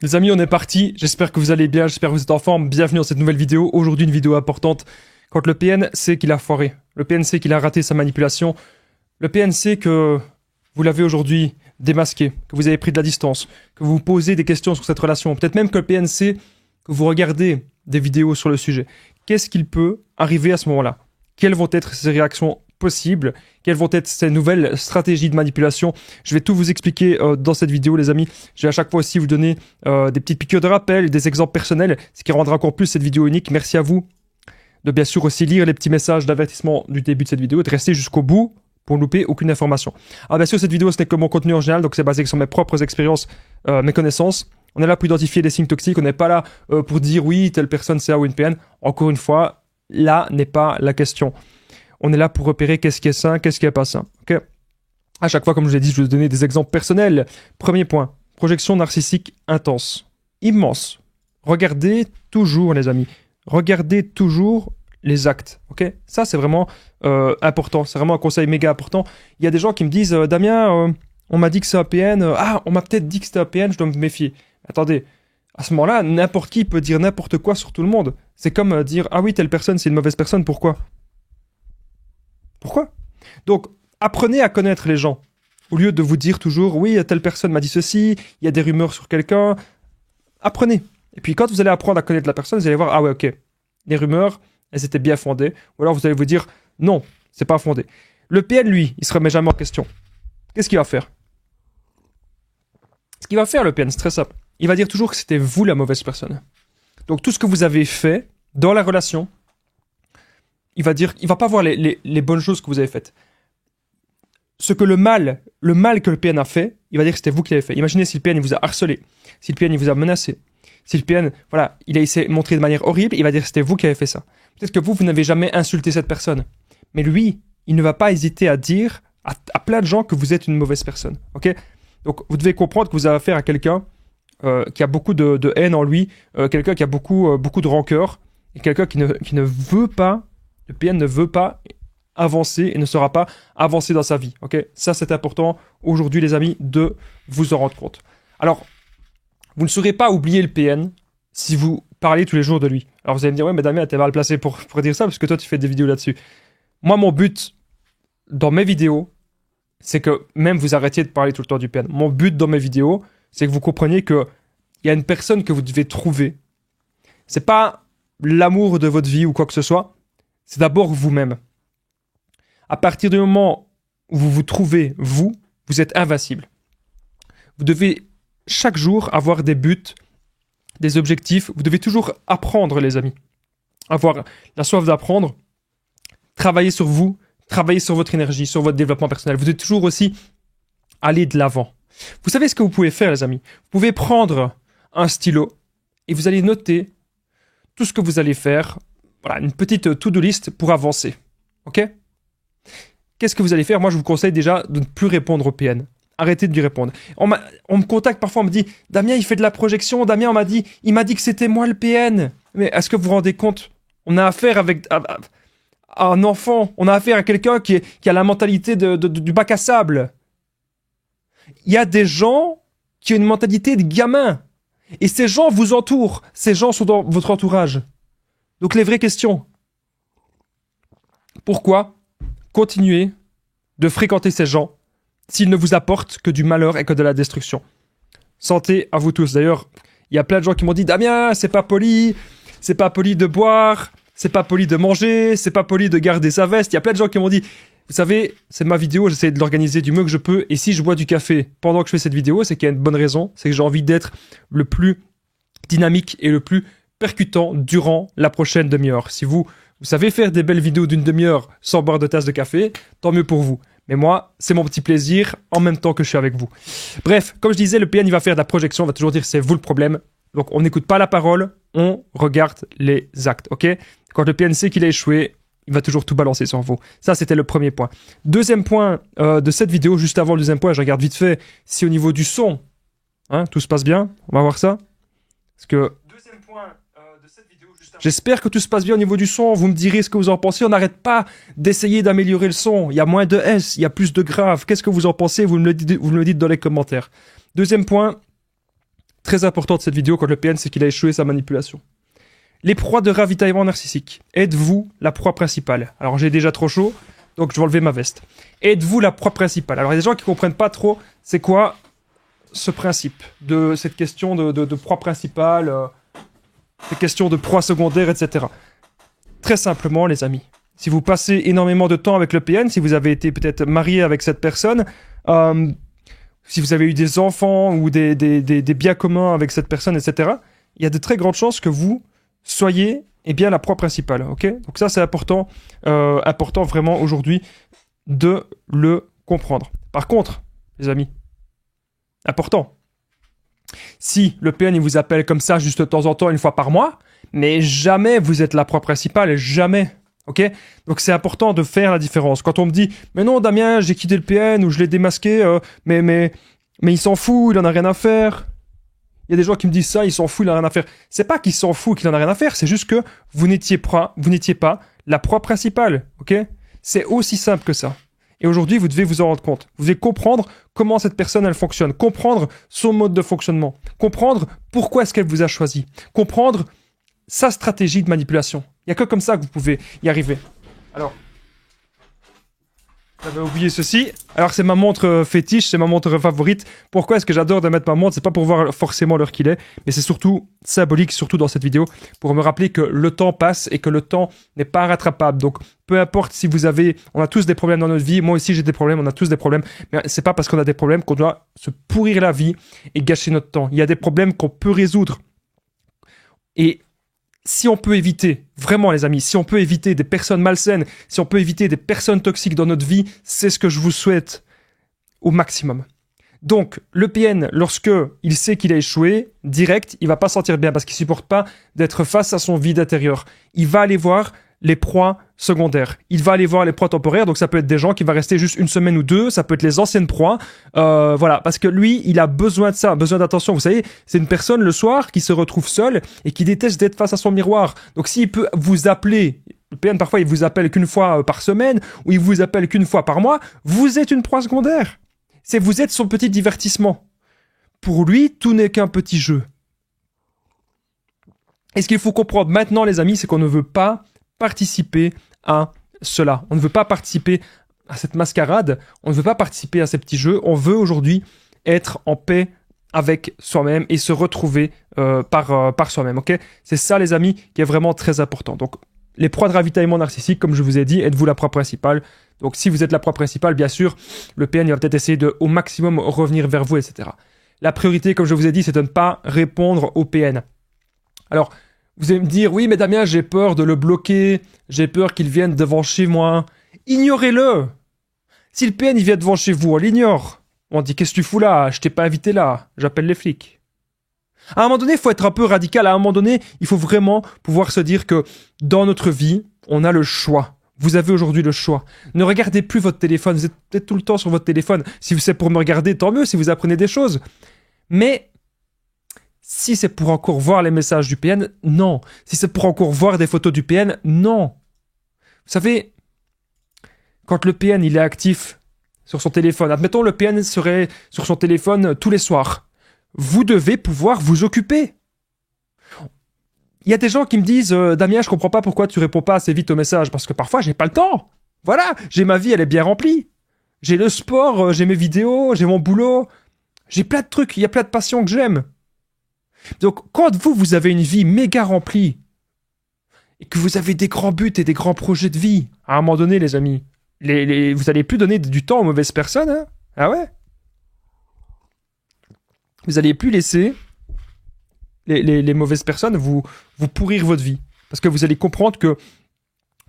Les amis, on est parti. J'espère que vous allez bien, j'espère que vous êtes en forme. Bienvenue dans cette nouvelle vidéo. Aujourd'hui, une vidéo importante. Quand le PN sait qu'il a foiré, le PN sait qu'il a raté sa manipulation, le PN sait que vous l'avez aujourd'hui démasqué, que vous avez pris de la distance, que vous vous posez des questions sur cette relation. Peut-être même que le PN sait que vous regardez des vidéos sur le sujet. Qu'est-ce qu'il peut arriver à ce moment-là? Quelles vont être ses réactions possibles? Quelles vont être ces nouvelles stratégies de manipulation? Je vais tout vous expliquer dans cette vidéo, les amis. Je vais à chaque fois aussi vous donner des petites piqûres de rappel, des exemples personnels, ce qui rendra encore plus cette vidéo unique. Merci à vous de bien sûr aussi lire les petits messages d'avertissement du début de cette vidéo et de rester jusqu'au bout pour ne louper aucune information. Alors bien sûr, cette vidéo, ce n'est que mon contenu en général, donc c'est basé sur mes propres expériences, mes connaissances. On est là pour identifier les signes toxiques, on n'est pas là pour dire oui, telle personne c'est A ou une PN. Encore une fois, là n'est pas la question. On est là pour repérer qu'est-ce qui est sain, qu'est-ce qui n'est pas sain. Okay, à chaque fois, comme je l'ai dit, je vais vous donner des exemples personnels. Premier point, projection narcissique intense, immense. Regardez toujours, les amis, regardez toujours les actes. Ok, ça, c'est vraiment important. C'est vraiment un conseil méga important. Il y a des gens qui me disent Damien, on m'a dit que c'est un PN. On m'a peut-être dit que c'était un PN, je dois me méfier. Attendez, à ce moment-là, n'importe qui peut dire n'importe quoi sur tout le monde. C'est comme dire ah oui, telle personne, c'est une mauvaise personne. Pourquoi? Donc, apprenez à connaître les gens. Au lieu de vous dire toujours, oui, telle personne m'a dit ceci, il y a des rumeurs sur quelqu'un. Apprenez. Et puis, quand vous allez apprendre à connaître la personne, vous allez voir, ah ouais, ok, les rumeurs, elles étaient bien fondées. Ou alors, vous allez vous dire, non, c'est pas fondé. Le PN, lui, il se remet jamais en question. Qu'est-ce qu'il va faire? Ce qu'il va faire, le PN, c'est très simple. Il va dire toujours que c'était vous la mauvaise personne. Donc, tout ce que vous avez fait dans la relation, il va pas voir les bonnes choses que vous avez faites. Ce que le mal que le PN a fait, il va dire que c'était vous qui l'avez fait. Imaginez si le PN il vous a harcelé, si le PN il vous a menacé, si le PN, voilà, il a essayé de montrer de manière horrible, il va dire que c'était vous qui avez fait ça. Peut-être que vous n'avez jamais insulté cette personne. Mais lui, il ne va pas hésiter à dire à plein de gens que vous êtes une mauvaise personne. Ok? Donc, vous devez comprendre que vous avez affaire à quelqu'un qui a beaucoup de haine en lui, quelqu'un qui a beaucoup de rancœur, et quelqu'un qui ne veut pas. Le PN ne veut pas avancer et ne sera pas avancé dans sa vie. Ok, ça, c'est important aujourd'hui, les amis, de vous en rendre compte. Alors, vous ne saurez pas oublier le PN si vous parlez tous les jours de lui. Alors, vous allez me dire, ouais, mais Damien, t'es mal placé pour dire ça parce que toi, tu fais des vidéos là-dessus. Moi, mon but dans mes vidéos, c'est que même vous arrêtiez de parler tout le temps du PN. Mon but dans mes vidéos, c'est que vous compreniez qu'il y a une personne que vous devez trouver. C'est pas l'amour de votre vie ou quoi que ce soit. C'est d'abord vous-même. À partir du moment où vous vous trouvez, vous êtes invincible. Vous devez chaque jour avoir des buts, des objectifs. Vous devez toujours apprendre, les amis. Avoir la soif d'apprendre, travailler sur vous, travailler sur votre énergie, sur votre développement personnel. Vous devez toujours aussi aller de l'avant. Vous savez ce que vous pouvez faire, les amis? Vous pouvez prendre un stylo et vous allez noter tout ce que vous allez faire. Voilà, une petite to-do list pour avancer. Ok? Qu'est-ce que vous allez faire? Moi, je vous conseille déjà de ne plus répondre au PN. Arrêtez de lui répondre. On me contacte parfois, on me dit « Damien, il fait de la projection. Damien, il m'a dit que c'était moi le PN. » Mais est-ce que vous vous rendez compte? On a affaire à un enfant. On a affaire à quelqu'un qui a la mentalité du bac à sable. Il y a des gens qui ont une mentalité de gamin. Et ces gens vous entourent. Ces gens sont dans votre entourage. Donc les vraies questions. Pourquoi continuer de fréquenter ces gens s'ils ne vous apportent que du malheur et que de la destruction? Santé à vous tous. D'ailleurs, il y a plein de gens qui m'ont dit « Damien, c'est pas poli de boire, c'est pas poli de manger, c'est pas poli de garder sa veste. » Il y a plein de gens qui m'ont dit « Vous savez, c'est ma vidéo, j'essaie de l'organiser du mieux que je peux. Et si je bois du café pendant que je fais cette vidéo, c'est qu'il y a une bonne raison. C'est que j'ai envie d'être le plus dynamique et le plus percutant durant la prochaine demi-heure. Si vous savez faire des belles vidéos d'une demi-heure sans boire de tasse de café, tant mieux pour vous. Mais moi, c'est mon petit plaisir en même temps que je suis avec vous. Bref, comme je disais, le PN, il va faire de la projection, il va toujours dire c'est vous le problème. Donc, on n'écoute pas la parole, on regarde les actes, ok? Quand le PN sait qu'il a échoué, il va toujours tout balancer sur vous. Ça, c'était le premier point. Deuxième point de cette vidéo, juste avant le deuxième point, je regarde vite fait si au niveau du son, tout se passe bien. On va voir ça. Parce que j'espère que tout se passe bien au niveau du son. Vous me direz ce que vous en pensez. On n'arrête pas d'essayer d'améliorer le son. Il y a moins de S, il y a plus de grave. Qu'est-ce que vous en pensez? Vous me le dites dans les commentaires. Deuxième point, très important de cette vidéo quand le PN, c'est qu'il a échoué sa manipulation. Les proies de ravitaillement narcissique. Êtes-vous la proie principale? Alors j'ai déjà trop chaud, donc je vais enlever ma veste. Êtes-vous la proie principale? Alors il y a des gens qui comprennent pas trop c'est quoi ce principe de cette question de proie principale, cette question de proie secondaire, etc. Très simplement, les amis, si vous passez énormément de temps avec le PN, si vous avez été peut-être marié avec cette personne, si vous avez eu des enfants ou des biens communs avec cette personne, etc., il y a de très grandes chances que vous soyez bien la proie principale. Okay, donc ça, c'est important, important vraiment aujourd'hui de le comprendre. Par contre, les amis, important, si le PN il vous appelle comme ça juste de temps en temps, une fois par mois, mais jamais vous êtes la proie principale, jamais. Ok? Donc c'est important de faire la différence. Quand on me dit « Mais non, Damien, j'ai quitté le PN ou je l'ai démasqué, mais il s'en fout, il en a rien à faire. » Il y a des gens qui me disent ça, il s'en fout, il en a rien à faire. C'est pas qu'il s'en fout, qu'il en a rien à faire, c'est juste que vous n'étiez pas la proie principale. Ok? C'est aussi simple que ça. Et aujourd'hui, vous devez vous en rendre compte. Vous devez comprendre comment cette personne, elle fonctionne. Comprendre son mode de fonctionnement. Comprendre pourquoi est-ce qu'elle vous a choisi. Comprendre sa stratégie de manipulation. Il n'y a que comme ça que vous pouvez y arriver. Alors, j'avais oublié ceci. Alors, c'est ma montre fétiche, c'est ma montre favorite. Pourquoi est-ce que j'adore de mettre ma montre? C'est pas pour voir forcément l'heure qu'il est, mais c'est surtout symbolique, surtout dans cette vidéo, pour me rappeler que le temps passe et que le temps n'est pas rattrapable. Donc, peu importe si vous avez... On a tous des problèmes dans notre vie. Moi aussi, j'ai des problèmes. On a tous des problèmes. Mais c'est pas parce qu'on a des problèmes qu'on doit se pourrir la vie et gâcher notre temps. Il y a des problèmes qu'on peut résoudre. Et si on peut éviter, vraiment les amis, si on peut éviter des personnes malsaines, si on peut éviter des personnes toxiques dans notre vie, c'est ce que je vous souhaite au maximum. Donc, le PN, lorsque il sait qu'il a échoué, direct, il va pas se sentir bien parce qu'il supporte pas d'être face à son vide intérieur. Il va aller voir les proies secondaires. Il va aller voir les proies temporaires, donc ça peut être des gens qui vont rester juste une semaine ou deux, ça peut être les anciennes proies, voilà, parce que lui, il a besoin de ça, besoin d'attention. Vous savez, c'est une personne le soir qui se retrouve seule et qui déteste d'être face à son miroir. Donc s'il peut vous appeler, le PN parfois il vous appelle qu'une fois par semaine ou il vous appelle qu'une fois par mois, vous êtes une proie secondaire. Vous êtes son petit divertissement. Pour lui, tout n'est qu'un petit jeu. Et ce qu'il faut comprendre maintenant, les amis, c'est qu'on ne veut pas participer à cela. On ne veut pas participer à cette mascarade. On ne veut pas participer à ces petits jeux. On veut aujourd'hui être en paix avec soi-même et se retrouver par soi-même. Okay, c'est ça, les amis, qui est vraiment très important. Donc, les proies de ravitaillement narcissique, comme je vous ai dit, êtes-vous la proie principale? Donc, si vous êtes la proie principale, bien sûr, le PN il va peut-être essayer de, au maximum, revenir vers vous, etc. La priorité, comme je vous ai dit, c'est de ne pas répondre au PN. Alors, vous allez me dire, oui, mais Damien, j'ai peur de le bloquer, j'ai peur qu'il vienne devant chez moi. Ignorez-le! Si le PN il vient devant chez vous, on l'ignore. On dit, qu'est-ce que tu fous là? Je t'ai pas invité là, j'appelle les flics. À un moment donné, il faut être un peu radical. À un moment donné, il faut vraiment pouvoir se dire que dans notre vie, on a le choix. Vous avez aujourd'hui le choix. Ne regardez plus votre téléphone. Vous êtes peut-être tout le temps sur votre téléphone. Si c'est pour me regarder, tant mieux, si vous apprenez des choses. Mais si c'est pour encore voir les messages du PN, non. Si c'est pour encore voir des photos du PN, non. Vous savez, quand le PN il est actif sur son téléphone, admettons le PN serait sur son téléphone tous les soirs, vous devez pouvoir vous occuper. Il y a des gens qui me disent Damien, je comprends pas pourquoi tu réponds pas assez vite aux messages, parce que parfois j'ai pas le temps. Voilà, j'ai ma vie, elle est bien remplie. J'ai le sport, j'ai mes vidéos, j'ai mon boulot, j'ai plein de trucs, il y a plein de passions que j'aime. Donc quand vous avez une vie méga remplie et que vous avez des grands buts et des grands projets de vie, à un moment donné, les amis, vous allez plus donner du temps aux mauvaises personnes, hein? Ah ouais? Vous n'allez plus laisser les mauvaises personnes vous pourrir votre vie. Parce que vous allez comprendre que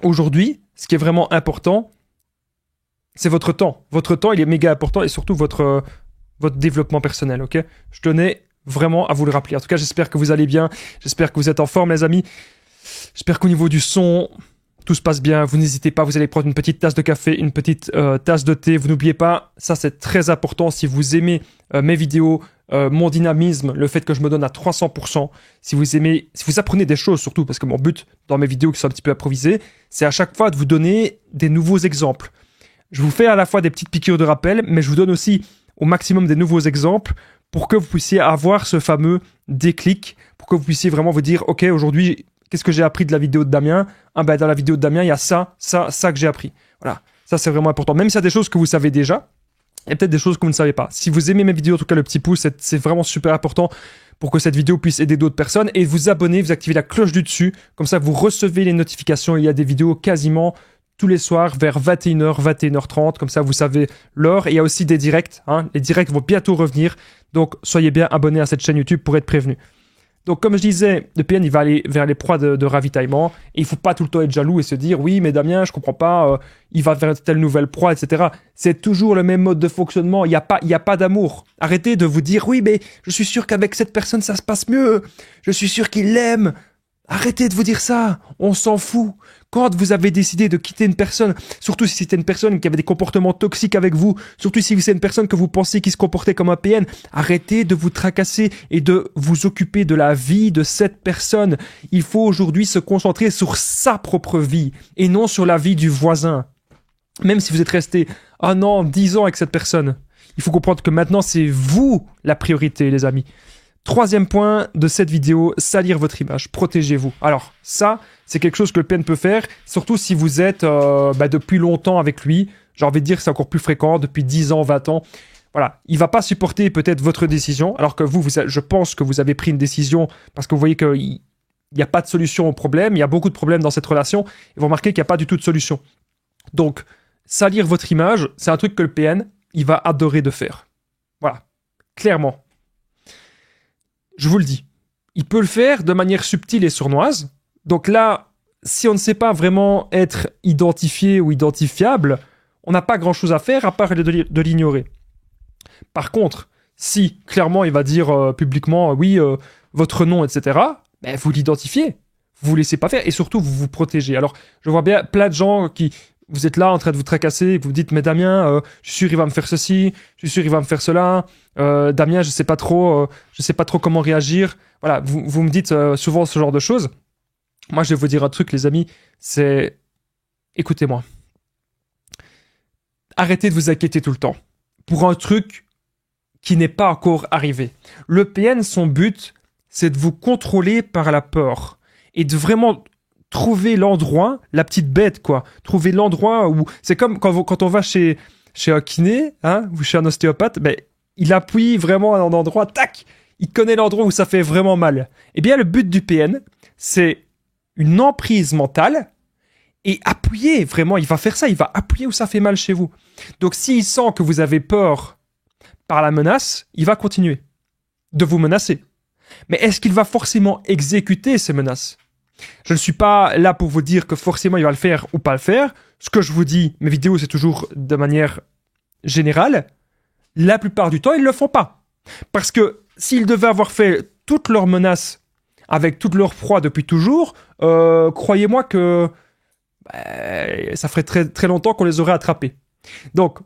aujourd'hui, ce qui est vraiment important, c'est votre temps. Votre temps, il est méga important et surtout votre développement personnel, ok? Je tenais vraiment à vous le rappeler. En tout cas, j'espère que vous allez bien. J'espère que vous êtes en forme, les amis. J'espère qu'au niveau du son, tout se passe bien. Vous n'hésitez pas, vous allez prendre une petite tasse de café, une petite tasse de thé. Vous n'oubliez pas, ça c'est très important. Si vous aimez mes vidéos, mon dynamisme, le fait que je me donne à 300%, si vous apprenez des choses surtout, parce que mon but dans mes vidéos qui sont un petit peu improvisées, c'est à chaque fois de vous donner des nouveaux exemples. Je vous fais à la fois des petites piqûres de rappel, mais je vous donne aussi au maximum des nouveaux exemples pour que vous puissiez avoir ce fameux déclic, pour que vous puissiez vraiment vous dire, ok, aujourd'hui, qu'est-ce que j'ai appris de la vidéo de Damien? Ah ben, dans la vidéo de Damien, il y a ça que j'ai appris. Voilà, ça c'est vraiment important. Même s'il y a des choses que vous savez déjà, il y a peut-être des choses que vous ne savez pas. Si vous aimez mes vidéos, en tout cas le petit pouce, c'est vraiment super important pour que cette vidéo puisse aider d'autres personnes. Et vous abonnez, vous activez la cloche du dessus, comme ça vous recevez les notifications. Il y a des vidéos quasiment tous les soirs vers 21h, 21h30, comme ça vous savez l'heure. Et il y a aussi des directs, hein. Les directs vont bientôt revenir, donc soyez bien abonnés à cette chaîne YouTube pour être prévenus. Donc comme je disais, le PN il va aller vers les proies de ravitaillement et il faut pas tout le temps être jaloux et se dire oui mais Damien je comprends pas, il va vers telle nouvelle proie, etc. C'est toujours le même mode de fonctionnement, il y a pas d'amour. Arrêtez de vous dire oui mais je suis sûr qu'avec cette personne ça se passe mieux, je suis sûr qu'il l'aime. Arrêtez de vous dire ça, on s'en fout. Quand vous avez décidé de quitter une personne, surtout si c'était une personne qui avait des comportements toxiques avec vous, surtout si c'est une personne que vous pensez qui se comportait comme un PN, arrêtez de vous tracasser et de vous occuper de la vie de cette personne. Il faut aujourd'hui se concentrer sur sa propre vie et non sur la vie du voisin. Même si vous êtes resté 1 an, 10 ans avec cette personne, il faut comprendre que maintenant c'est vous la priorité, les amis. 3e point de cette vidéo, salir votre image, protégez-vous. Alors ça, c'est quelque chose que le PN peut faire, surtout si vous êtes depuis longtemps avec lui. J'ai envie de dire que c'est encore plus fréquent, depuis 10 ans, 20 ans. Voilà, il va pas supporter peut-être votre décision, alors que je pense que vous avez pris une décision parce que vous voyez qu'il n'y a pas de solution au problème, il y a beaucoup de problèmes dans cette relation, et vous remarquez qu'il n'y a pas du tout de solution. Donc, salir votre image, c'est un truc que le PN, il va adorer de faire. Voilà, clairement. Je vous le dis, il peut le faire de manière subtile et sournoise. Donc là, si on ne sait pas vraiment être identifié ou identifiable, on n'a pas grand-chose à faire à part de l'ignorer. Par contre, si clairement il va dire publiquement oui, votre nom, etc., ben, vous l'identifiez, vous ne laissez pas faire et surtout vous vous protégez. Alors, je vois bien plein de gens qui... Vous êtes là en train de vous tracasser et vous vous dites mais Damien, je suis sûr il va me faire ceci, je suis sûr il va me faire cela. Damien, je sais pas trop comment réagir. Voilà, vous me dites souvent ce genre de choses. Moi, je vais vous dire un truc, les amis, c'est écoutez-moi. Arrêtez de vous inquiéter tout le temps pour un truc qui n'est pas encore arrivé. Le PN, son but, c'est de vous contrôler par la peur et de vraiment trouver l'endroit, la petite bête, quoi. Trouver l'endroit où... C'est comme quand on va chez un kiné, hein, ou chez un ostéopathe, ben, il appuie vraiment à un endroit, tac, il connaît l'endroit où ça fait vraiment mal. Eh bien, le but du PN, c'est une emprise mentale et appuyer, vraiment, il va faire ça, il va appuyer où ça fait mal chez vous. Donc, s'il sent que vous avez peur par la menace, il va continuer de vous menacer. Mais est-ce qu'il va forcément exécuter ces menaces ? Je ne suis pas là pour vous dire que forcément il va le faire ou pas le faire. Ce que je vous dis, mes vidéos, c'est toujours de manière générale. La plupart du temps, ils ne le font pas. Parce que s'ils devaient avoir fait toutes leurs menaces avec toutes leurs proies depuis toujours, croyez-moi que ça ferait très, très longtemps qu'on les aurait attrapés. Donc,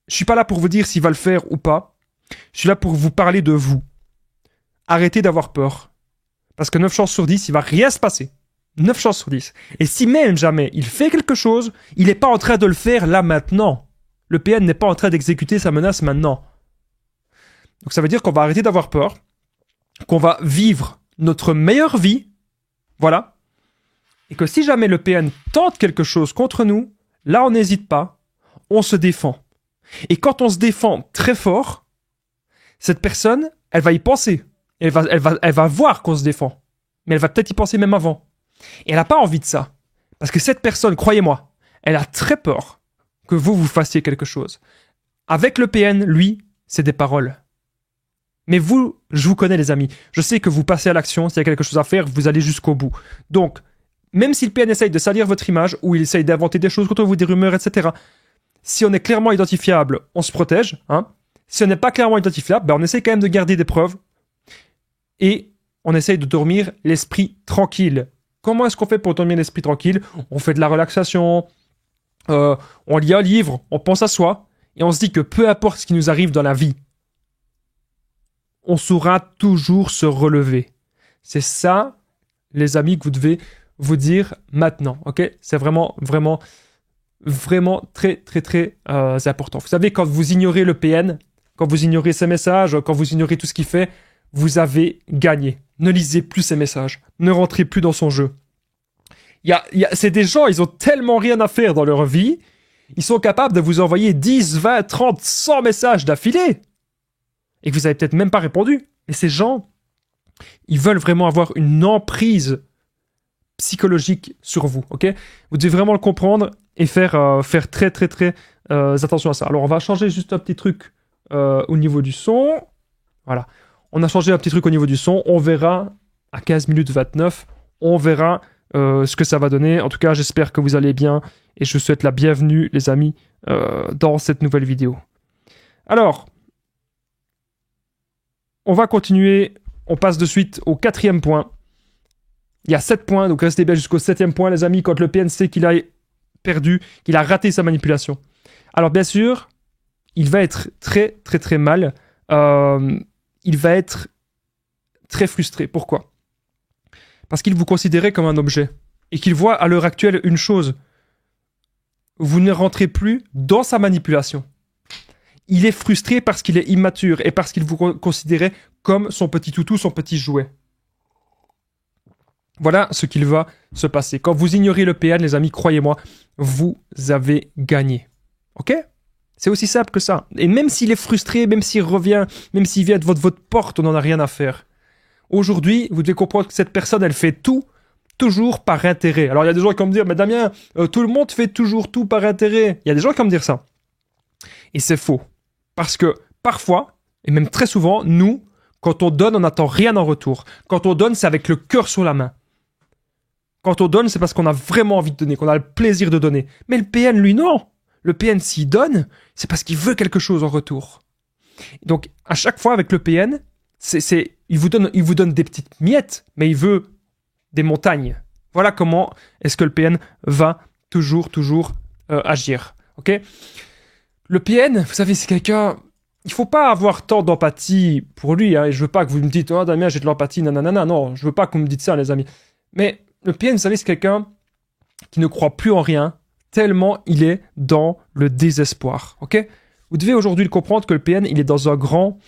je ne suis pas là pour vous dire s'il va le faire ou pas. Je suis là pour vous parler de vous. Arrêtez d'avoir peur. Parce que 9 chances sur 10, il va rien se passer. 9 chances sur 10. Et si même jamais il fait quelque chose, il n'est pas en train de le faire là maintenant. Le PN n'est pas en train d'exécuter sa menace maintenant. Donc ça veut dire qu'on va arrêter d'avoir peur, qu'on va vivre notre meilleure vie, voilà, et que si jamais le PN tente quelque chose contre nous, là on n'hésite pas, on se défend. Et quand on se défend très fort, cette personne, elle va y penser. Elle va voir qu'on se défend. Mais elle va peut-être y penser même avant. Et elle n'a pas envie de ça. Parce que cette personne, croyez-moi, elle a très peur que vous fassiez quelque chose. Avec le PN, lui, c'est des paroles. Mais vous, je vous connais les amis. Je sais que vous passez à l'action. S'il y a quelque chose à faire, vous allez jusqu'au bout. Donc, même si le PN essaye de salir votre image, ou il essaye d'inventer des choses contre vous, des rumeurs, etc., si on est clairement identifiable, on se protège. Hein. Si on n'est pas clairement identifiable, ben on essaye quand même de garder des preuves. Et on essaye de dormir l'esprit tranquille. Comment est-ce qu'on fait pour dormir l'esprit tranquille ? On fait de la relaxation, on lit un livre, on pense à soi, et on se dit que peu importe ce qui nous arrive dans la vie, on saura toujours se relever. C'est ça, les amis, que vous devez vous dire maintenant. Ok ? C'est vraiment, vraiment très, très, très important. Vous savez, quand vous ignorez le PN, quand vous ignorez ses messages, quand vous ignorez tout ce qu'il fait, vous avez gagné. Ne lisez plus ses messages. Ne rentrez plus dans son jeu. C'est des gens, ils ont tellement rien à faire dans leur vie, ils sont capables de vous envoyer 10, 20, 30, 100 messages d'affilée. Et que vous avez peut-être même pas répondu. Mais ces gens, ils veulent vraiment avoir une emprise psychologique sur vous, ok? Vous devez vraiment le comprendre et faire très, très, très attention à ça. Alors, on va changer juste un petit truc au niveau du son. Voilà. On a changé un petit truc au niveau du son. On verra à 15 minutes 29. On verra ce que ça va donner. En tout cas, j'espère que vous allez bien et je vous souhaite la bienvenue, les amis, dans cette nouvelle vidéo. Alors, on va continuer. On passe de suite au 4e point. Il y a 7 points, donc restez bien jusqu'au 7e point, les amis, quand le PN sait qu'il a perdu, qu'il a raté sa manipulation. Alors, bien sûr, il va être très, très, très mal. Il va être très frustré. Pourquoi? Parce qu'il vous considérait comme un objet. Et qu'il voit à l'heure actuelle une chose. Vous ne rentrez plus dans sa manipulation. Il est frustré parce qu'il est immature et parce qu'il vous considérait comme son petit toutou, son petit jouet. Voilà ce qu'il va se passer. Quand vous ignorez le PN, les amis, croyez-moi, vous avez gagné. Ok? C'est aussi simple que ça. Et même s'il est frustré, même s'il revient, même s'il vient de votre porte, on n'en a rien à faire. Aujourd'hui, vous devez comprendre que cette personne, elle fait tout, toujours par intérêt. Alors, il y a des gens qui vont me dire, mais Damien, tout le monde fait toujours tout par intérêt. Il y a des gens qui vont me dire ça. Et c'est faux. Parce que parfois, et même très souvent, nous, quand on donne, on n'attend rien en retour. Quand on donne, c'est avec le cœur sur la main. Quand on donne, c'est parce qu'on a vraiment envie de donner, qu'on a le plaisir de donner. Mais le PN, lui, non. Le PN, s'il donne, c'est parce qu'il veut quelque chose en retour. Donc, à chaque fois, avec le PN, il vous donne des petites miettes, mais il veut des montagnes. Voilà comment est-ce que le PN va toujours agir. Ok? Le PN, vous savez, c'est quelqu'un... Il faut pas avoir tant d'empathie pour lui. Hein, et je veux pas que vous me dites « Oh, Damien, j'ai de l'empathie, nanana. » Non, je veux pas que vous me dites ça, les amis. Mais le PN, vous savez, c'est quelqu'un qui ne croit plus en rien, tellement il est dans le désespoir. Ok? Vous devez aujourd'hui le comprendre que le PN, il est dans un grand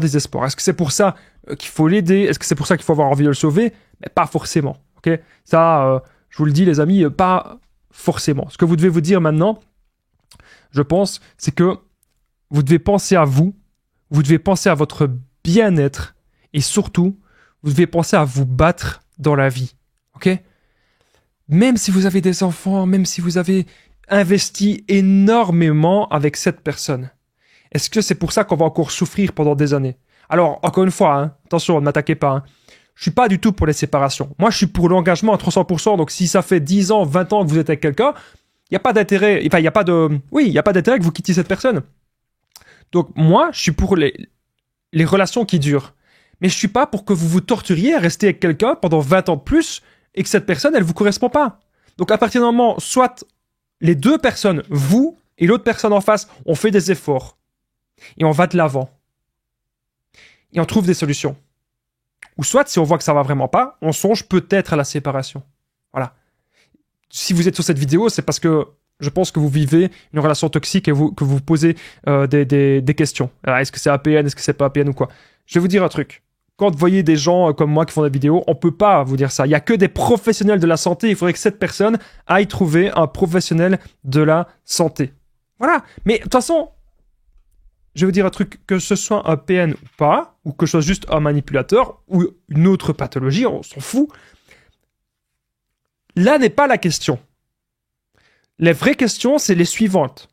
désespoir. Est-ce que c'est pour ça qu'il faut l'aider? Est-ce que c'est pour ça qu'il faut avoir envie de le sauver? Mais pas forcément. Ok? Ça, je vous le dis, les amis, pas forcément. Ce que vous devez vous dire maintenant, je pense, c'est que vous devez penser à vous devez penser à votre bien-être et surtout, vous devez penser à vous battre dans la vie. Ok? Même si vous avez des enfants, même si vous avez investi énormément avec cette personne, est-ce que c'est pour ça qu'on va encore souffrir pendant des années? Alors, encore une fois, hein, attention, ne m'attaquez pas. Hein. Je suis pas du tout pour les séparations. Moi, je suis pour l'engagement à 300%. Donc, si ça fait 10 ans, 20 ans que vous êtes avec quelqu'un, il n'y a pas d'intérêt. Enfin, il n'y a pas d'intérêt que vous quittiez cette personne. Donc, moi, je suis pour les relations qui durent. Mais je suis pas pour que vous vous torturiez à rester avec quelqu'un pendant 20 ans de plus et que cette personne, elle vous correspond pas. Donc, à partir d'un moment, soit les deux personnes, vous et l'autre personne en face, on fait des efforts. Et on va de l'avant. Et on trouve des solutions. Ou soit, si on voit que ça va vraiment pas, on songe peut-être à la séparation. Voilà. Si vous êtes sur cette vidéo, c'est parce que je pense que vous vivez une relation toxique et que vous posez des questions. Alors, est-ce que c'est APN, est-ce que c'est pas APN ou quoi? Je vais vous dire un truc. Quand vous voyez des gens comme moi qui font des vidéos, on peut pas vous dire ça. Il y a que des professionnels de la santé. Il faudrait que cette personne aille trouver un professionnel de la santé. Voilà. Mais de toute façon, je vais vous dire un truc, que ce soit un PN ou pas, ou que ce soit juste un manipulateur ou une autre pathologie, on s'en fout. Là n'est pas la question. Les vraies questions, c'est les suivantes.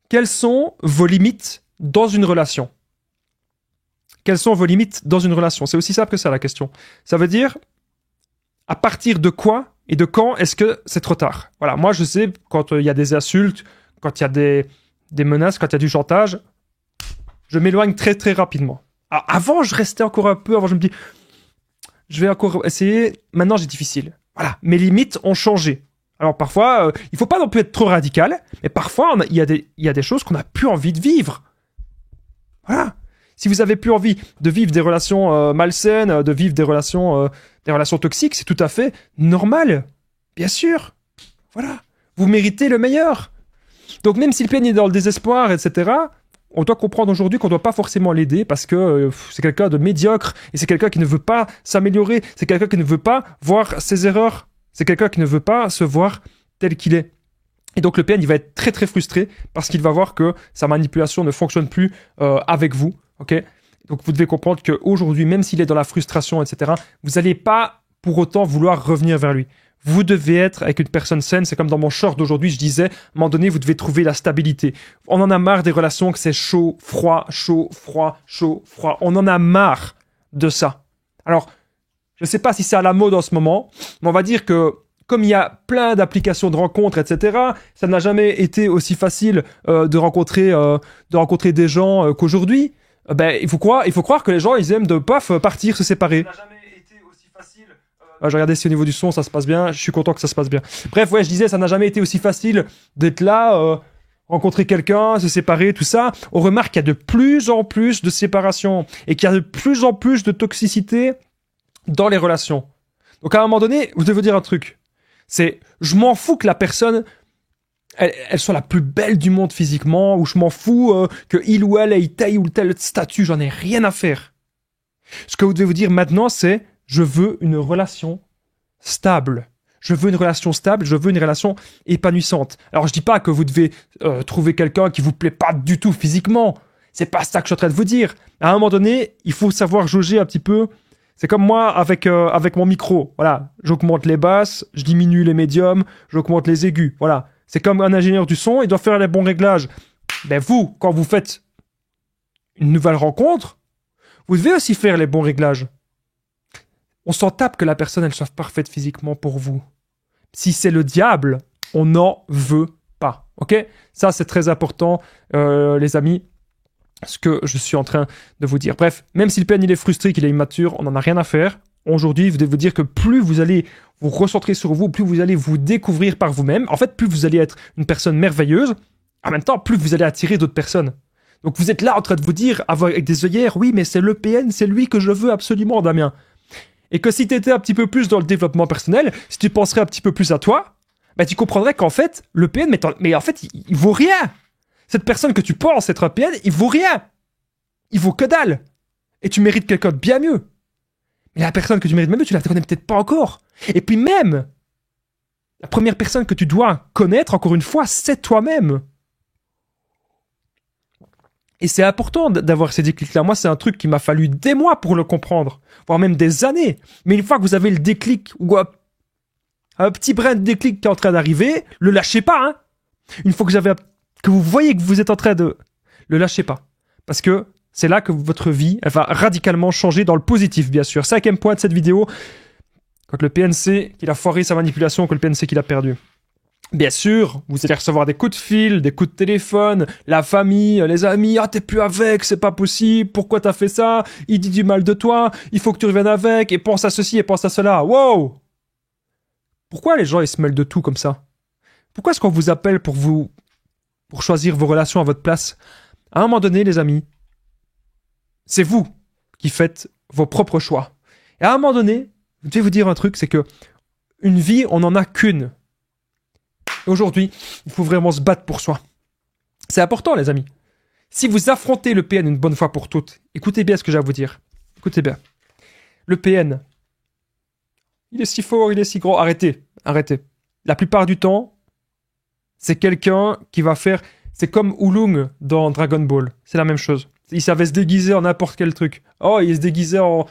Quelles sont vos limites dans une relation? Quelles sont vos limites dans une relation? C'est aussi simple que ça, la question. Ça veut dire, à partir de quoi et de quand est-ce que c'est trop tard? Voilà, moi je sais, quand il y a des insultes, quand il y a des menaces, quand il y a du chantage, je m'éloigne très très rapidement. Alors, avant, je restais encore un peu, avant je me dis, je vais encore essayer, maintenant j'ai difficile. Voilà, mes limites ont changé. Alors parfois, il faut pas non plus être trop radical, mais parfois, il y a des choses qu'on n'a plus envie de vivre. Voilà. Si vous avez plus envie de vivre des relations malsaines, de vivre des relations toxiques, c'est tout à fait normal. Bien sûr. Voilà. Vous méritez le meilleur. Donc même si le PN est dans le désespoir, etc., on doit comprendre aujourd'hui qu'on ne doit pas forcément l'aider parce que c'est quelqu'un de médiocre et c'est quelqu'un qui ne veut pas s'améliorer, c'est quelqu'un qui ne veut pas voir ses erreurs, c'est quelqu'un qui ne veut pas se voir tel qu'il est. Et donc le PN, il va être très très frustré parce qu'il va voir que sa manipulation ne fonctionne plus avec vous. Ok ? Donc vous devez comprendre qu'aujourd'hui, même s'il est dans la frustration, etc., vous n'allez pas pour autant vouloir revenir vers lui. Vous devez être avec une personne saine. C'est comme dans mon short d'aujourd'hui, je disais, à un moment donné, vous devez trouver la stabilité. On en a marre des relations que c'est chaud, froid, chaud, froid, chaud, froid. On en a marre de ça. Alors, je ne sais pas si c'est à la mode en ce moment, mais on va dire que comme il y a plein d'applications de rencontres, etc., ça n'a jamais été aussi facile de rencontrer des gens qu'aujourd'hui. Il faut croire que les gens, ils aiment de partir, se séparer. Ça n'a jamais été aussi facile. Je regardais si au niveau du son, ça se passe bien. Je suis content que ça se passe bien. Bref, ouais, je disais, ça n'a jamais été aussi facile d'être là, rencontrer quelqu'un, se séparer, tout ça. On remarque qu'il y a de plus en plus de séparation et qu'il y a de plus en plus de toxicité dans les relations. Donc à un moment donné, vous devez dire un truc. C'est, je m'en fous que la personne, elle soit la plus belle du monde physiquement, ou je m'en fous que il ou elle ait tel ou tel statut, j'en ai rien à faire. Ce que vous devez vous dire maintenant, c'est, je veux une relation stable. Je veux une relation stable, je veux une relation épanouissante. Alors je dis pas que vous devez trouver quelqu'un qui vous plaît pas du tout physiquement. C'est pas ça que je suis en train de vous dire. À un moment donné, il faut savoir jauger un petit peu. C'est comme moi avec mon micro. Voilà, j'augmente les basses, je diminue les médiums, j'augmente les aigus. Voilà, c'est comme un ingénieur du son, il doit faire les bons réglages. Ben vous, quand vous faites une nouvelle rencontre, vous devez aussi faire les bons réglages. On s'en tape que la personne elle soit parfaite physiquement pour vous. Si c'est le diable, on n'en veut pas. Ok ? Ça c'est très important, les amis. Ce que je suis en train de vous dire. Bref, même si le PN il est frustré, qu'il est immature, on n'en a rien à faire. Aujourd'hui, vous devez vous dire que plus vous allez vous recentrer sur vous, plus vous allez vous découvrir par vous-même. En fait, plus vous allez être une personne merveilleuse. En même temps, plus vous allez attirer d'autres personnes. Donc vous êtes là en train de vous dire, avec des œillères, oui, mais c'est le PN, c'est lui que je veux absolument, Damien. Et que si tu étais un petit peu plus dans le développement personnel, si tu penserais un petit peu plus à toi, bah, tu comprendrais qu'en fait, le PN, mais en fait, il vaut rien. Cette personne que tu penses être un PN, il vaut rien. Il vaut que dalle. Et tu mérites quelqu'un de bien mieux. Mais la personne que tu mérites bien mieux, tu la connais peut-être pas encore. Et puis même, la première personne que tu dois connaître, encore une fois, c'est toi-même. Et c'est important d'avoir ces déclics-là. Moi, c'est un truc qui m'a fallu des mois pour le comprendre, voire même des années. Mais une fois que vous avez le déclic, ou un petit brin de déclic qui est en train d'arriver, le lâchez pas, hein. Une fois que vous voyez que vous êtes en train de... Le lâchez pas. Parce que c'est là que votre vie elle va radicalement changer dans le positif, bien sûr. 5e point de cette vidéo. Quand le PNC qu'il a foiré sa manipulation, que le PNC qu'il a perdu. Bien sûr, vous allez recevoir des coups de fil, des coups de téléphone, la famille, les amis. Ah, t'es plus avec, c'est pas possible. Pourquoi t'as fait ça? Il dit du mal de toi. Il faut que tu reviennes avec. Et pense à ceci et pense à cela. Wow! Pourquoi les gens ils se mêlent de tout comme ça? Pourquoi est-ce qu'on vous appelle pour choisir vos relations à votre place? À un moment donné, les amis, c'est vous qui faites vos propres choix. Et à un moment donné, je vais vous dire un truc, c'est que une vie, on n'en a qu'une. Aujourd'hui, il faut vraiment se battre pour soi. C'est important, les amis. Si vous affrontez le PN une bonne fois pour toutes, écoutez bien ce que j'ai à vous dire. Écoutez bien. Le PN, il est si fort, il est si gros. Arrêtez. La plupart du temps, c'est quelqu'un qui va faire... C'est comme Oolong dans Dragon Ball. C'est la même chose. Il savait se déguiser en n'importe quel truc. Oh, il se déguisait en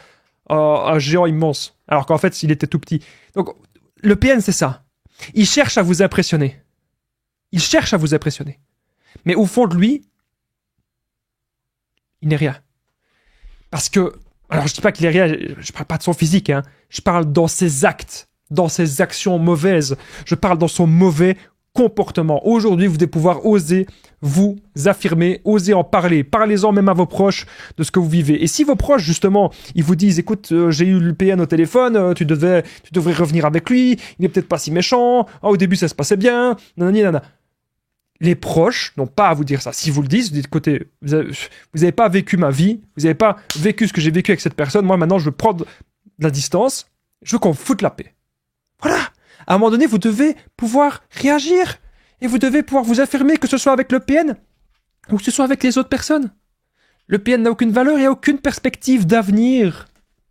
un géant immense. Alors qu'en fait, il était tout petit. Donc, le PN, c'est ça. Il cherche à vous impressionner. Mais au fond de lui, il n'est rien. Parce que... Alors, je dis pas qu'il est rien. Je parle pas de son physique. Hein. Je parle dans ses actes. Dans ses actions mauvaises. Je parle dans son mauvais comportement. Aujourd'hui, vous devez pouvoir oser vous affirmer, oser en parler. Parlez-en même à vos proches de ce que vous vivez. Et si vos proches, justement, ils vous disent, écoute, j'ai eu le PN au téléphone, tu devrais revenir avec lui, il est peut-être pas si méchant, au début ça se passait bien, nanana. Les proches n'ont pas à vous dire ça. Si vous le dites, vous dites, écoutez, vous avez pas vécu ma vie, vous n'avez pas vécu ce que j'ai vécu avec cette personne, moi maintenant je veux prendre de la distance, je veux qu'on foute la paix. Voilà. À un moment donné, vous devez pouvoir réagir. Et vous devez pouvoir vous affirmer, que ce soit avec le PN ou que ce soit avec les autres personnes. Le PN n'a aucune valeur, il n'y a aucune perspective d'avenir.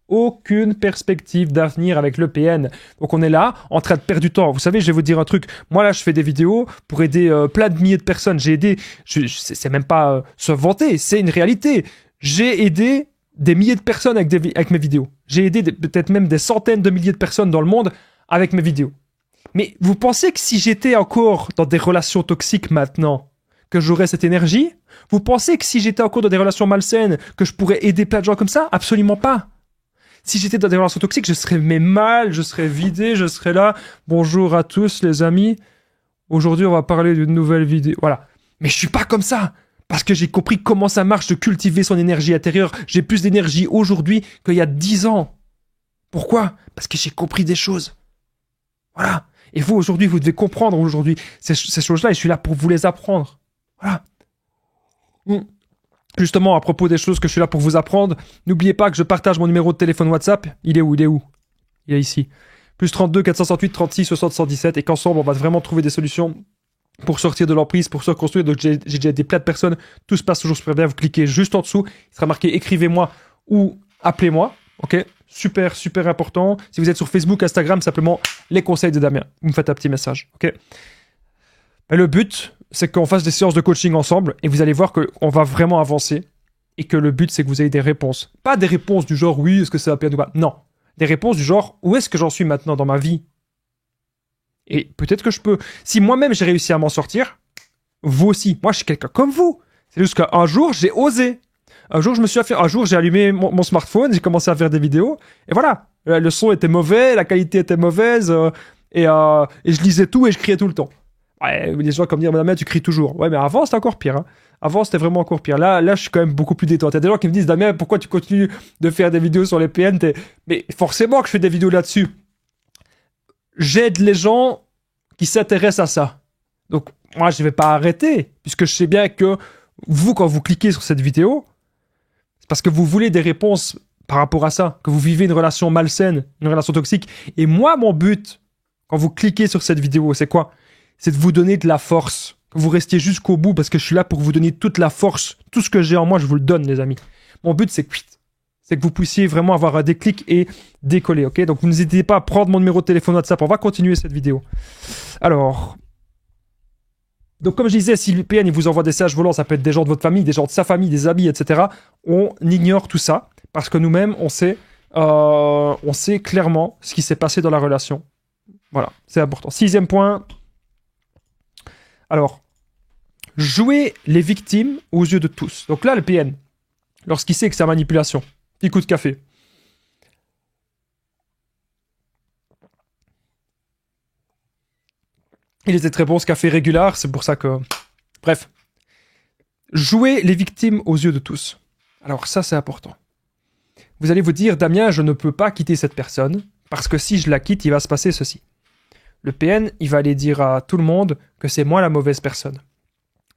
Aucune perspective d'avenir avec le PN. Donc on est là, en train de perdre du temps. Vous savez, je vais vous dire un truc. Moi là, je fais des vidéos pour aider plein de milliers de personnes. J'ai aidé, c'est même pas se vanter, c'est une réalité. J'ai aidé des milliers de personnes avec mes vidéos. J'ai aidé peut-être même des centaines de milliers de personnes dans le monde avec mes vidéos. Mais vous pensez que si j'étais encore dans des relations toxiques maintenant, que j'aurais cette énergie? Vous pensez que si j'étais encore dans des relations malsaines, que je pourrais aider plein de gens comme ça? Absolument pas. Si j'étais dans des relations toxiques, je serais mal, je serais vidé, je serais là. Bonjour à tous les amis. Aujourd'hui, on va parler d'une nouvelle vidéo. Voilà. Mais je suis pas comme ça. Parce que j'ai compris comment ça marche de cultiver son énergie intérieure. J'ai plus d'énergie aujourd'hui qu'il y a 10 ans. Pourquoi? Parce que j'ai compris des choses. Voilà. Et vous, aujourd'hui, vous devez comprendre aujourd'hui ces choses-là et je suis là pour vous les apprendre. Voilà. Justement, à propos des choses que je suis là pour vous apprendre, n'oubliez pas que je partage mon numéro de téléphone WhatsApp. Il est où? Il est ici. Plus 32 468 36 60 117 et qu'ensemble, on va vraiment trouver des solutions pour sortir de l'emprise, pour se reconstruire. Donc j'ai déjà aidé plein de personnes. Tout se passe toujours super bien. Vous cliquez juste en dessous. Il sera marqué écrivez-moi ou appelez-moi. Ok? Super, super important. Si vous êtes sur Facebook, Instagram, simplement les conseils de Damien. Vous me faites un petit message. Ok? Mais le but, c'est qu'on fasse des séances de coaching ensemble et vous allez voir qu'on va vraiment avancer et que le but, c'est que vous ayez des réponses. Pas des réponses du genre oui, est-ce que ça va perdre ou pas? Non. Des réponses du genre où est-ce que j'en suis maintenant dans ma vie? Et peut-être que je peux. Si moi-même j'ai réussi à m'en sortir, vous aussi. Moi, je suis quelqu'un comme vous. C'est juste qu'un jour, j'ai osé. Un jour, j'ai allumé mon smartphone, j'ai commencé à faire des vidéos. Et voilà. Le son était mauvais, la qualité était mauvaise. Et je lisais tout et je criais tout le temps. Ouais, les gens comme dire, Damien, tu cries toujours. Ouais, mais avant, c'était encore pire. Hein. Avant, c'était vraiment encore pire. Là, je suis quand même beaucoup plus détente. Il y a des gens qui me disent, Damien, pourquoi tu continues de faire des vidéos sur les PN? Mais forcément que je fais des vidéos là-dessus. J'aide les gens qui s'intéressent à ça. Donc, moi, je ne vais pas arrêter, puisque je sais bien que vous, quand vous cliquez sur cette vidéo, c'est parce que vous voulez des réponses par rapport à ça, que vous vivez une relation malsaine, une relation toxique. Et moi, mon but, quand vous cliquez sur cette vidéo, c'est quoi? C'est de vous donner de la force. Que vous restiez jusqu'au bout, parce que je suis là pour vous donner toute la force. Tout ce que j'ai en moi, je vous le donne, les amis. Mon but, c'est que vous puissiez vraiment avoir un déclic et décoller, ok? Donc, vous n'hésitez pas à prendre mon numéro de téléphone WhatsApp. On va continuer cette vidéo. Alors, donc comme je disais, si le PN il vous envoie des messages volants, ça peut être des gens de votre famille, des gens de sa famille, des amis, etc. On ignore tout ça parce que nous-mêmes, on sait clairement ce qui s'est passé dans la relation. Voilà, c'est important. 6e point. Alors, jouer les victimes aux yeux de tous. Donc là, le PN, lorsqu'il sait que c'est manipulation, petit coup de café. Il était très bon ce café régulier, c'est pour ça que... Bref. Jouer les victimes aux yeux de tous. Alors ça, c'est important. Vous allez vous dire, Damien, je ne peux pas quitter cette personne, parce que si je la quitte, il va se passer ceci. Le PN, il va aller dire à tout le monde que c'est moi la mauvaise personne.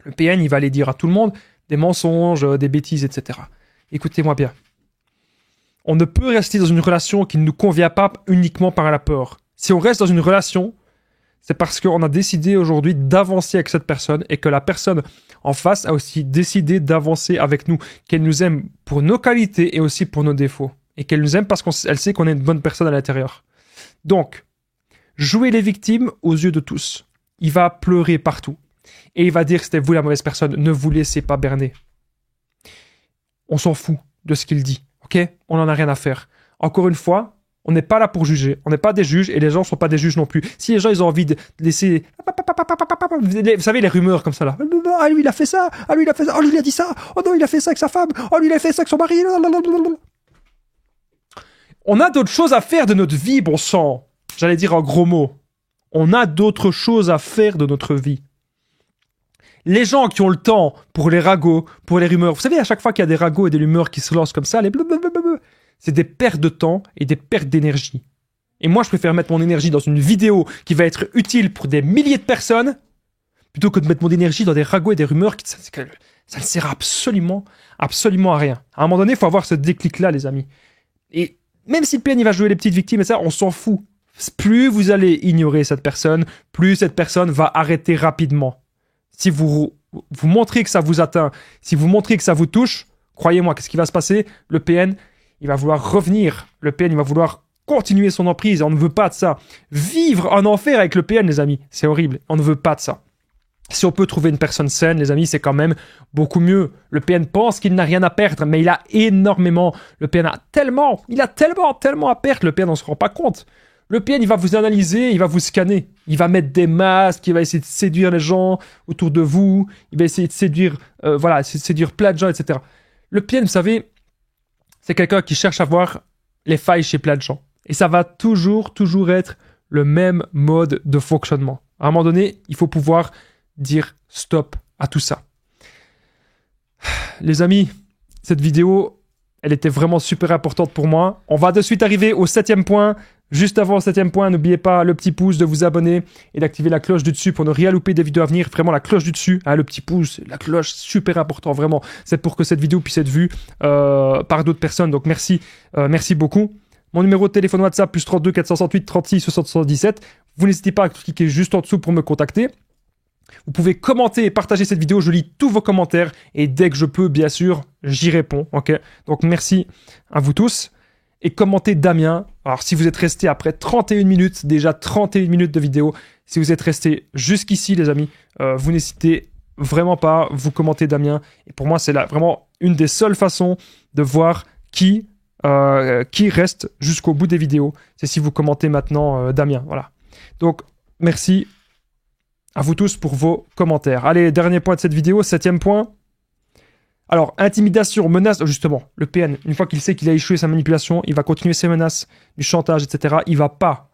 Le PN, il va aller dire à tout le monde des mensonges, des bêtises, etc. Écoutez-moi bien. On ne peut rester dans une relation qui ne nous convient pas uniquement par la peur. Si on reste dans une relation... c'est parce qu'on a décidé aujourd'hui d'avancer avec cette personne et que la personne en face a aussi décidé d'avancer avec nous, qu'elle nous aime pour nos qualités et aussi pour nos défauts. Et qu'elle nous aime parce qu'elle sait qu'on est une bonne personne à l'intérieur. Donc, jouez les victimes aux yeux de tous. Il va pleurer partout. Et il va dire que c'était vous la mauvaise personne. Ne vous laissez pas berner. On s'en fout de ce qu'il dit. Ok? On n'en a rien à faire. Encore une fois, on n'est pas là pour juger. On n'est pas des juges et les gens ne sont pas des juges non plus. Si les gens ils ont envie de laisser... Vous savez, les rumeurs comme ça là. Ah lui il a fait ça. Ah lui il a fait ça. Oh lui il a dit ça. Oh non il a fait ça avec sa femme. Oh lui il a fait ça avec son mari. On a d'autres choses à faire de notre vie, bon sang. J'allais dire en gros mots. On a d'autres choses à faire de notre vie. Les gens qui ont le temps pour les ragots, pour les rumeurs. Vous savez, à chaque fois qu'il y a des ragots et des rumeurs qui se lancent comme ça, c'est des pertes de temps et des pertes d'énergie. Et moi, je préfère mettre mon énergie dans une vidéo qui va être utile pour des milliers de personnes plutôt que de mettre mon énergie dans des ragots et des rumeurs qui ça ne sert absolument à rien. À un moment donné, il faut avoir ce déclic-là, les amis. Et même si le PN va jouer les petites victimes et ça, on s'en fout. Plus vous allez ignorer cette personne, plus cette personne va arrêter rapidement. Si vous vous montrez que ça vous atteint, si vous montrez que ça vous touche, croyez-moi, qu'est-ce qui va se passer? Le PN, il va vouloir revenir. Le PN, il va vouloir continuer son emprise. On ne veut pas de ça. Vivre en enfer avec le PN, les amis, c'est horrible. On ne veut pas de ça. Si on peut trouver une personne saine, les amis, c'est quand même beaucoup mieux. Le PN pense qu'il n'a rien à perdre, mais il a énormément. Le PN il a tellement à perdre. Le PN, on ne se rend pas compte. Le PN, il va vous analyser, il va vous scanner. Il va mettre des masques, il va essayer de séduire les gens autour de vous. Il va essayer de séduire, séduire plein de gens, etc. Le PN, vous savez, c'est quelqu'un qui cherche à voir les failles chez plein de gens. Et ça va toujours être le même mode de fonctionnement. À un moment donné, il faut pouvoir dire stop à tout ça. Les amis, cette vidéo, elle était vraiment super importante pour moi. On va de suite arriver au 7e point. Juste avant le 7e point, n'oubliez pas le petit pouce, de vous abonner et d'activer la cloche du dessus pour ne rien louper des vidéos à venir. Vraiment la cloche du dessus, hein, le petit pouce, la cloche, super important, vraiment. C'est pour que cette vidéo puisse être vue par d'autres personnes. Donc merci beaucoup. Mon numéro de téléphone WhatsApp, plus 32 468 36 77. Vous n'hésitez pas à cliquer juste en dessous pour me contacter. Vous pouvez commenter et partager cette vidéo, je lis tous vos commentaires et dès que je peux, bien sûr, j'y réponds. Ok. Donc merci à vous tous. Et commentez Damien. Alors si vous êtes resté après 31 minutes, déjà 31 minutes de vidéo, si vous êtes resté jusqu'ici les amis, vous n'hésitez vraiment pas, vous commentez Damien. Et pour moi c'est là vraiment une des seules façons de voir qui reste jusqu'au bout des vidéos. C'est si vous commentez maintenant Damien. Voilà. Donc merci à vous tous pour vos commentaires. Allez, dernier point de cette vidéo, 7e point. Alors, intimidation, menace, justement, le PN, une fois qu'il sait qu'il a échoué sa manipulation, il va continuer ses menaces, du chantage, etc. Il va pas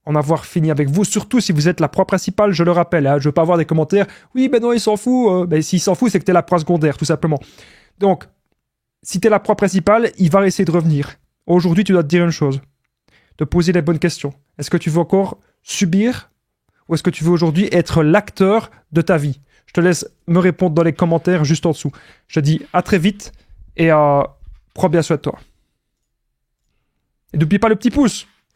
en avoir fini avec vous, surtout si vous êtes la proie principale, je le rappelle. Hein, je veux pas avoir des commentaires, oui, ben non, il s'en fout. Ben, s'il s'en fout, c'est que t'es la proie secondaire, tout simplement. Donc, si t'es la proie principale, il va essayer de revenir. Aujourd'hui, tu dois te dire une chose, te poser les bonnes questions. Est-ce que tu veux encore subir ou est-ce que tu veux aujourd'hui être l'acteur de ta vie? Je te laisse me répondre dans les commentaires juste en dessous. Je te dis à très vite et prends bien soin de toi. Et n'oublie pas le petit pouce.